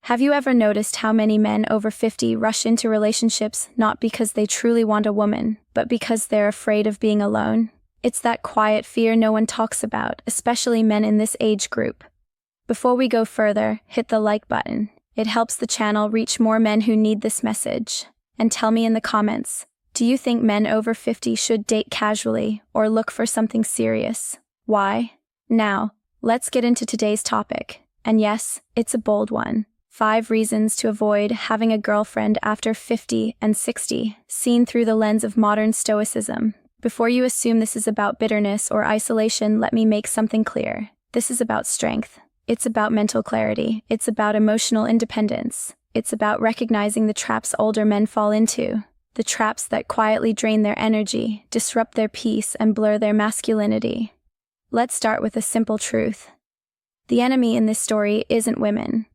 Have you ever noticed how many men over 50 rush into relationships not because they truly want a woman, but because they're afraid of being alone? It's that quiet fear no one talks about, especially men in this age group. Before we go further, hit the like button. It helps the channel reach more men who need this message. And tell me in the comments, do you think men over 50 should date casually or look for something serious? Why? Now, let's get into today's topic. And yes, it's a bold one. 5 reasons to avoid having a girlfriend after 50 and 60, seen through the lens of modern stoicism. Before you assume this is about bitterness or isolation, let me make something clear. This is about strength. It's about mental clarity. It's about emotional independence. It's about recognizing the traps older men fall into. The traps that quietly drain their energy, disrupt their peace, and blur their masculinity. Let's start with a simple truth. The enemy in this story isn't women.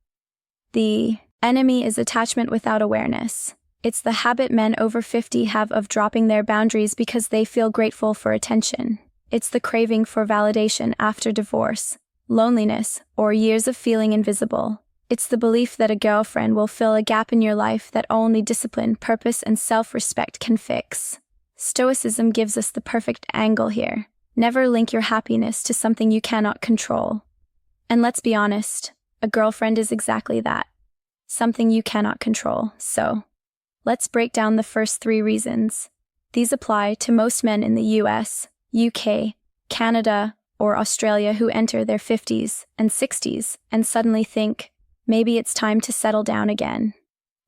The enemy is attachment without awareness. It's the habit men over 50 have of dropping their boundaries because they feel grateful for attention. It's the craving for validation after divorce, loneliness, or years of feeling invisible. It's the belief that a girlfriend will fill a gap in your life that only discipline, purpose, and self-respect can fix. Stoicism gives us the perfect angle here. Never link your happiness to something you cannot control. And let's be honest, a girlfriend is exactly that. Something you cannot control. So, let's break down the first 3 reasons. These apply to most men in the US, UK, Canada, or Australia who enter their 50s and 60s and suddenly think, maybe it's time to settle down again.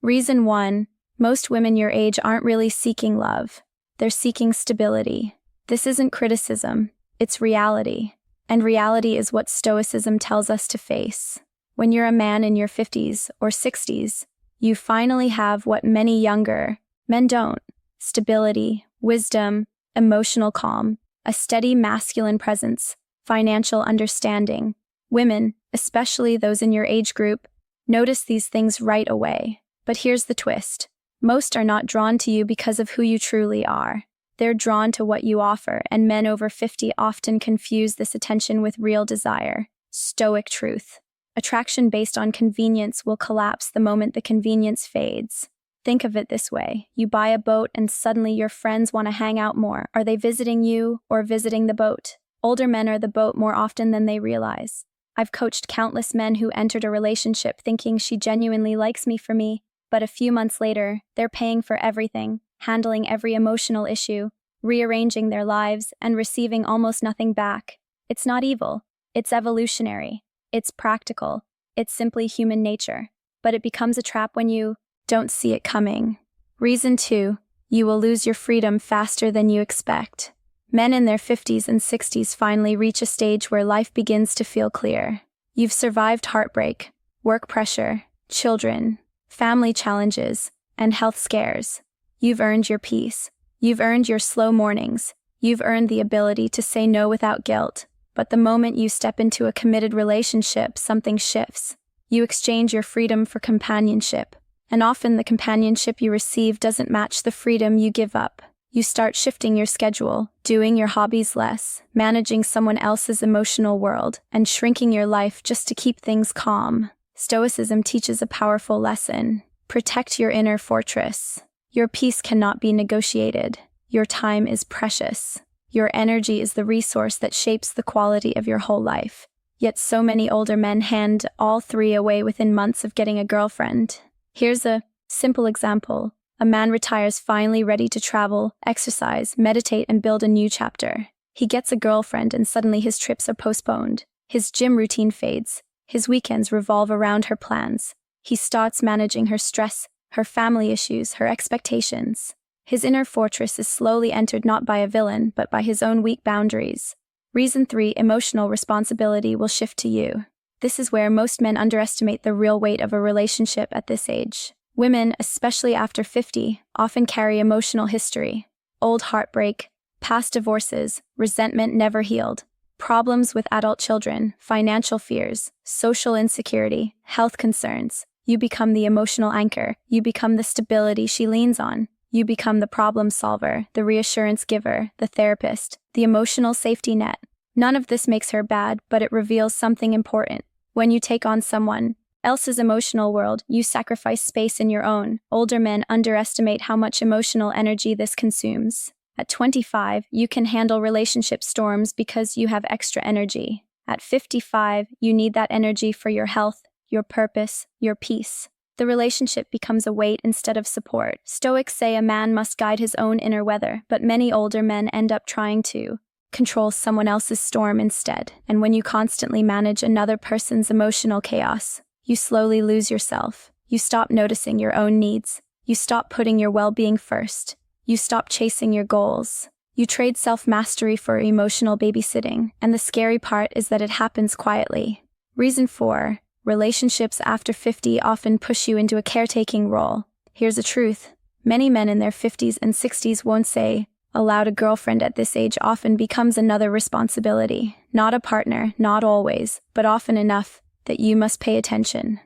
Reason 1, most women your age aren't really seeking love. They're seeking stability. This isn't criticism, it's reality. And reality is what Stoicism tells us to face. When you're a man in your 50s or 60s, you finally have what many younger men don't: stability, wisdom, emotional calm, a steady masculine presence, financial understanding. Women, especially those in your age group, notice these things right away. But here's the twist. Most are not drawn to you because of who you truly are. They're drawn to what you offer, and men over 50 often confuse this attention with real desire. Stoic truth. Attraction based on convenience will collapse the moment the convenience fades. Think of it this way. You buy a boat and suddenly your friends want to hang out more. Are they visiting you or visiting the boat? Older men are the boat more often than they realize. I've coached countless men who entered a relationship thinking she genuinely likes me for me, but a few months later, they're paying for everything, handling every emotional issue, rearranging their lives, and receiving almost nothing back. It's not evil. It's evolutionary. It's practical. It's simply human nature. But it becomes a trap when you don't see it coming. Reason 2, you will lose your freedom faster than you expect. Men in their 50s and 60s finally reach a stage where life begins to feel clear. You've survived heartbreak, work pressure, children, family challenges, and health scares. You've earned your peace. You've earned your slow mornings. You've earned the ability to say no without guilt. But the moment you step into a committed relationship, something shifts. You exchange your freedom for companionship. And often the companionship you receive doesn't match the freedom you give up. You start shifting your schedule, doing your hobbies less, managing someone else's emotional world, and shrinking your life just to keep things calm. Stoicism teaches a powerful lesson. Protect your inner fortress. Your peace cannot be negotiated. Your time is precious. Your energy is the resource that shapes the quality of your whole life. Yet so many older men hand all 3 away within months of getting a girlfriend. Here's a simple example. A man retires finally ready to travel, exercise, meditate, and build a new chapter. He gets a girlfriend and suddenly his trips are postponed. His gym routine fades. His weekends revolve around her plans. He starts managing her stress, her family issues, her expectations. His inner fortress is slowly entered not by a villain, but by his own weak boundaries. Reason 3, emotional responsibility will shift to you. This is where most men underestimate the real weight of a relationship at this age. Women, especially after 50, often carry emotional history. Old heartbreak, past divorces, resentment never healed, problems with adult children, financial fears, social insecurity, health concerns. You become the emotional anchor. You become the stability she leans on. You become the problem solver, the reassurance giver, the therapist, the emotional safety net. None of this makes her bad, but it reveals something important. When you take on someone else's emotional world, you sacrifice space in your own. Older men underestimate how much emotional energy this consumes. At 25, you can handle relationship storms because you have extra energy. At 55, you need that energy for your health, your purpose, your peace. The relationship becomes a weight instead of support. Stoics say a man must guide his own inner weather, but many older men end up trying to control someone else's storm instead. And when you constantly manage another person's emotional chaos, you slowly lose yourself. You stop noticing your own needs. You stop putting your well-being first. You stop chasing your goals. You trade self-mastery for emotional babysitting, and the scary part is that it happens quietly. Reason 4. Relationships after 50 often push you into a caretaking role. Here's the truth. Many men in their 50s and 60s won't say aloud a girlfriend at this age often becomes another responsibility. Not a partner, not always, but often enough that you must pay attention.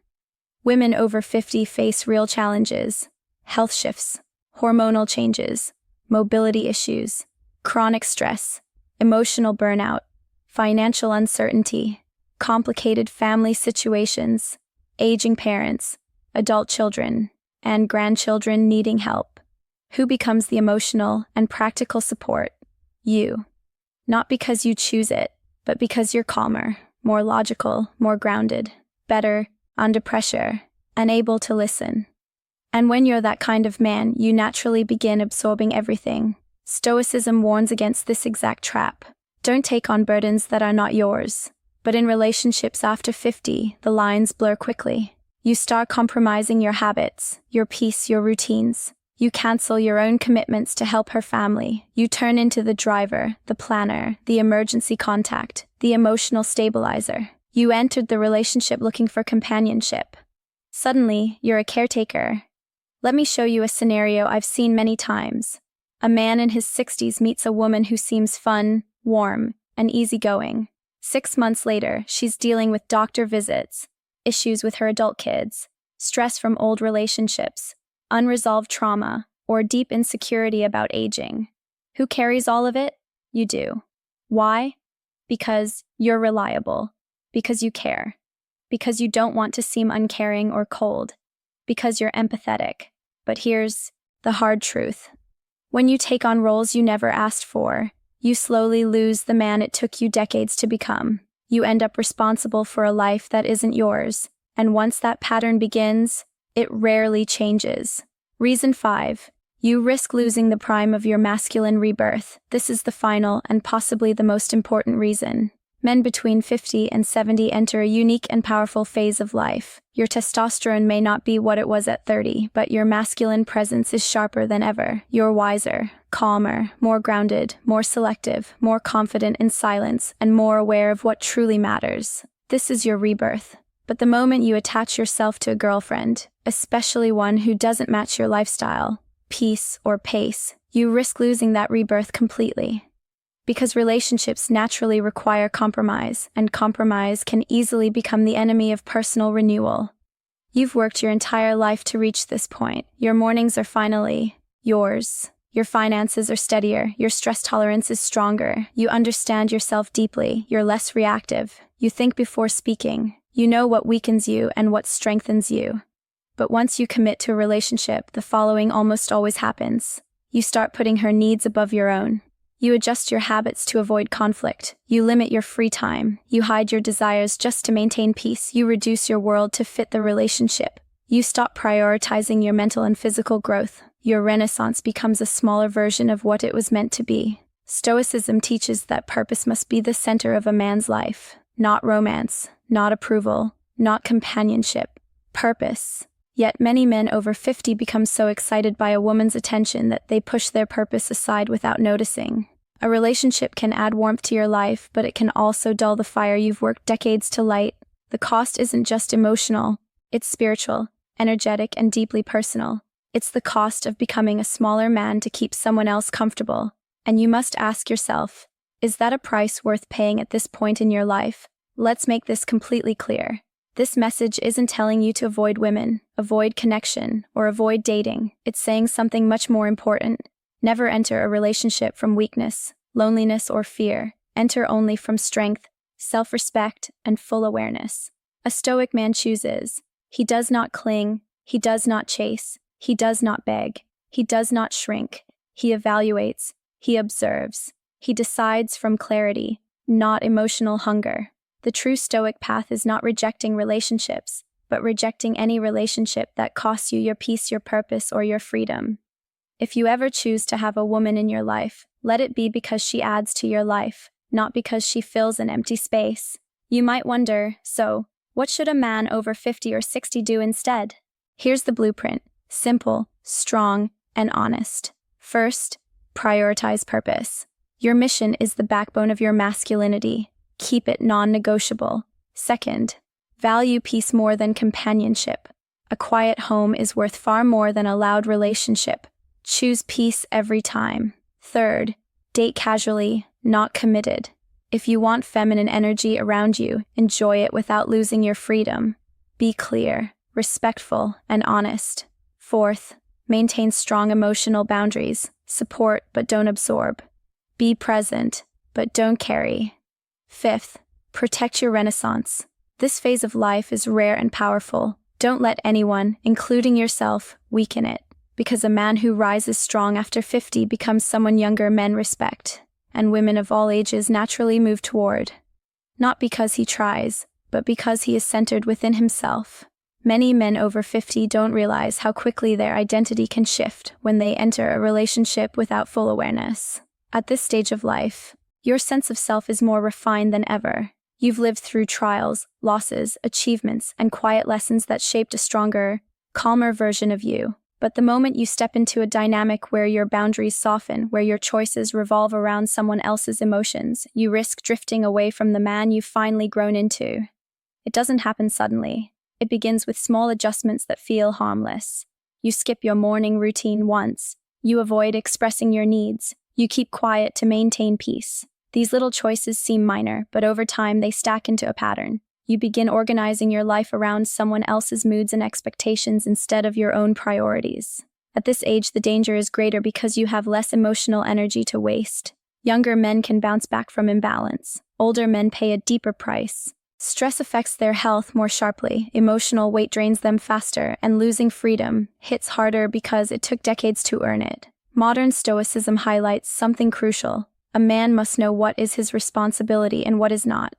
Women over 50 face real challenges: health shifts, hormonal changes, mobility issues, chronic stress, emotional burnout, financial uncertainty, complicated family situations, aging parents, adult children, and grandchildren needing help. Who becomes the emotional and practical support? You. Not because you choose it, but because you're calmer, more logical, more grounded, better, under pressure, and able to listen. And when you're that kind of man, you naturally begin absorbing everything. Stoicism warns against this exact trap. Don't take on burdens that are not yours. But in relationships after 50, the lines blur quickly. You start compromising your habits, your peace, your routines. You cancel your own commitments to help her family. You turn into the driver, the planner, the emergency contact, the emotional stabilizer. You entered the relationship looking for companionship. Suddenly, you're a caretaker. Let me show you a scenario I've seen many times. A man in his 60s meets a woman who seems fun, warm, and easygoing. 6 months later, she's dealing with doctor visits, issues with her adult kids, stress from old relationships, unresolved trauma, or deep insecurity about aging. Who carries all of it? You do. Why? Because you're reliable. Because you care. Because you don't want to seem uncaring or cold. Because you're empathetic. But here's the hard truth. When you take on roles you never asked for, you slowly lose the man it took you decades to become. You end up responsible for a life that isn't yours, and once that pattern begins, it rarely changes. Reason 5. You risk losing the prime of your masculine rebirth. This is the final and possibly the most important reason. Men between 50 and 70 enter a unique and powerful phase of life. Your testosterone may not be what it was at 30, but your masculine presence is sharper than ever. You're wiser, calmer, more grounded, more selective, more confident in silence, and more aware of what truly matters. This is your rebirth. But the moment you attach yourself to a girlfriend, especially one who doesn't match your lifestyle, peace, or pace, you risk losing that rebirth completely. Because relationships naturally require compromise, and compromise can easily become the enemy of personal renewal. You've worked your entire life to reach this point. Your mornings are finally yours. Your finances are steadier. Your stress tolerance is stronger. You understand yourself deeply. You're less reactive. You think before speaking. You know what weakens you and what strengthens you. But once you commit to a relationship, the following almost always happens. You start putting her needs above your own. You adjust your habits to avoid conflict. You limit your free time. You hide your desires just to maintain peace. You reduce your world to fit the relationship. You stop prioritizing your mental and physical growth. Your renaissance becomes a smaller version of what it was meant to be. Stoicism teaches that purpose must be the center of a man's life. Not romance, not approval, not companionship. Purpose. Yet many men over 50 become so excited by a woman's attention that they push their purpose aside without noticing. A relationship can add warmth to your life, but it can also dull the fire you've worked decades to light. The cost isn't just emotional, it's spiritual, energetic, and deeply personal. It's the cost of becoming a smaller man to keep someone else comfortable. And you must ask yourself, is that a price worth paying at this point in your life? Let's make this completely clear. This message isn't telling you to avoid women, avoid connection, or avoid dating. It's saying something much more important. Never enter a relationship from weakness, loneliness, or fear. Enter only from strength, self-respect, and full awareness. A stoic man chooses He does not cling, he does not chase, he does not beg, he does not shrink, he evaluates, he observes, he decides from clarity, not emotional hunger. The true Stoic path is not rejecting relationships, but rejecting any relationship that costs you your peace, your purpose, or your freedom. If you ever choose to have a woman in your life, let it be because she adds to your life, not because she fills an empty space. You might wonder, so, what should a man over 50 or 60 do instead? Here's the blueprint: simple, strong, and honest. First, prioritize purpose. Your mission is the backbone of your masculinity. Keep it non-negotiable. Second, value peace more than companionship. A quiet home is worth far more than a loud relationship. Choose peace every time. Third, date casually, not committed. If you want feminine energy around you, enjoy it without losing your freedom. Be clear, respectful, and honest. Fourth, maintain strong emotional boundaries. Support, but don't absorb. Be present, but don't carry. Fifth, protect your renaissance. This phase of life is rare and powerful. Don't let anyone, including yourself, weaken it. Because a man who rises strong after 50 becomes someone younger men respect, and women of all ages naturally move toward. Not because he tries, but because he is centered within himself. Many men over 50 don't realize how quickly their identity can shift when they enter a relationship without full awareness. At this stage of life, your sense of self is more refined than ever. You've lived through trials, losses, achievements, and quiet lessons that shaped a stronger, calmer version of you. But the moment you step into a dynamic where your boundaries soften, where your choices revolve around someone else's emotions, you risk drifting away from the man you've finally grown into. It doesn't happen suddenly. It begins with small adjustments that feel harmless. You skip your morning routine once. You avoid expressing your needs. You keep quiet to maintain peace. These little choices seem minor, but over time they stack into a pattern. You begin organizing your life around someone else's moods and expectations instead of your own priorities. At this age, the danger is greater because you have less emotional energy to waste. Younger men can bounce back from imbalance. Older men pay a deeper price. Stress affects their health more sharply, emotional weight drains them faster, and losing freedom hits harder because it took decades to earn it. Modern Stoicism highlights something crucial. A man must know what is his responsibility and what is not.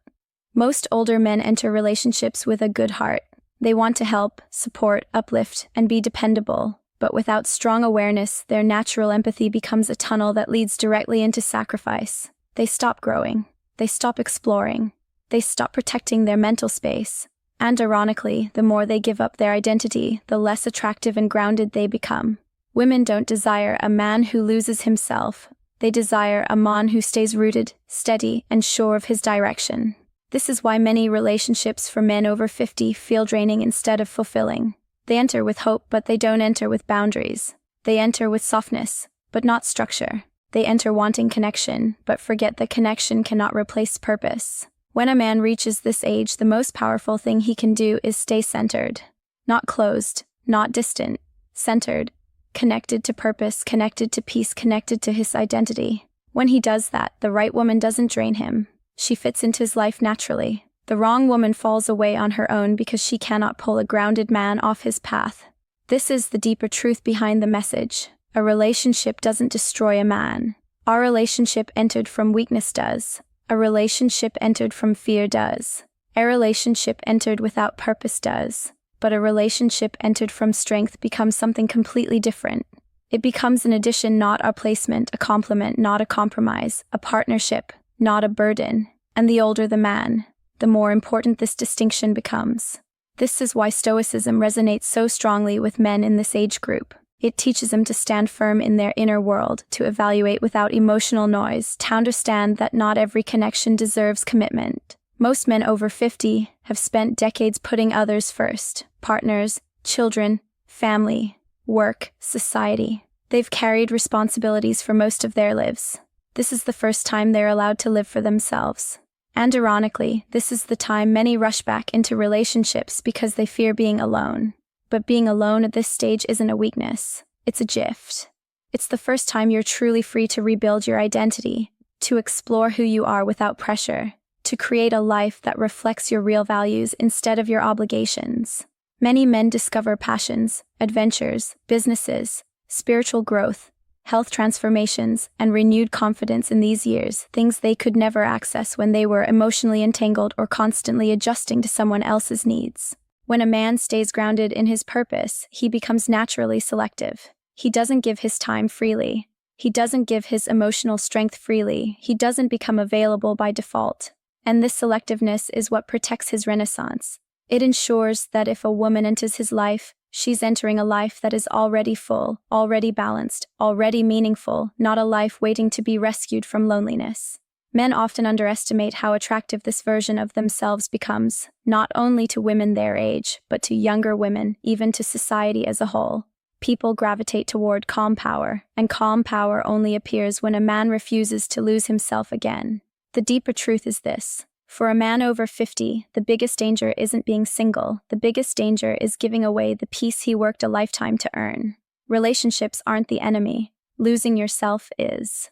Most older men enter relationships with a good heart. They want to help, support, uplift, and be dependable. But without strong awareness, their natural empathy becomes a tunnel that leads directly into sacrifice. They stop growing. They stop exploring. They stop protecting their mental space. And ironically, the more they give up their identity, the less attractive and grounded they become. Women don't desire a man who loses himself. They desire a man who stays rooted, steady, and sure of his direction. This is why many relationships for men over 50 feel draining instead of fulfilling. They enter with hope, but they don't enter with boundaries. They enter with softness, but not structure. They enter wanting connection, but forget that connection cannot replace purpose. When a man reaches this age, the most powerful thing he can do is stay centered. Not closed, not distant, centered, connected to purpose, connected to peace, connected to his identity. When he does that, the right woman doesn't drain him. She fits into his life naturally. The wrong woman falls away on her own because she cannot pull a grounded man off his path. This is the deeper truth behind the message. A relationship doesn't destroy a man. Our relationship entered from weakness does. A relationship entered from fear does. A relationship entered without purpose does. But a relationship entered from strength becomes something completely different. It becomes an addition, not a replacement, a complement, not a compromise, a partnership, not a burden. And the older the man, the more important this distinction becomes. This is why Stoicism resonates so strongly with men in this age group. It teaches them to stand firm in their inner world, to evaluate without emotional noise, to understand that not every connection deserves commitment. Most men over 50 have spent decades putting others first: partners, children, family, work, society. They've carried responsibilities for most of their lives. This is the first time they're allowed to live for themselves. And ironically, this is the time many rush back into relationships because they fear being alone. But being alone at this stage isn't a weakness. It's a gift. It's the first time you're truly free to rebuild your identity, to explore who you are without pressure, to create a life that reflects your real values instead of your obligations. Many men discover passions, adventures, businesses, spiritual growth, health transformations, and renewed confidence in these years, things they could never access when they were emotionally entangled or constantly adjusting to someone else's needs. When a man stays grounded in his purpose, he becomes naturally selective. He doesn't give his time freely. He doesn't give his emotional strength freely. He doesn't become available by default. And this selectiveness is what protects his renaissance. It ensures that if a woman enters his life, she's entering a life that is already full, already balanced, already meaningful, not a life waiting to be rescued from loneliness. Men often underestimate how attractive this version of themselves becomes, not only to women their age, but to younger women, even to society as a whole. People gravitate toward calm power, and calm power only appears when a man refuses to lose himself again. The deeper truth is this. For a man over 50, the biggest danger isn't being single. The biggest danger is giving away the peace he worked a lifetime to earn. Relationships aren't the enemy. Losing yourself is.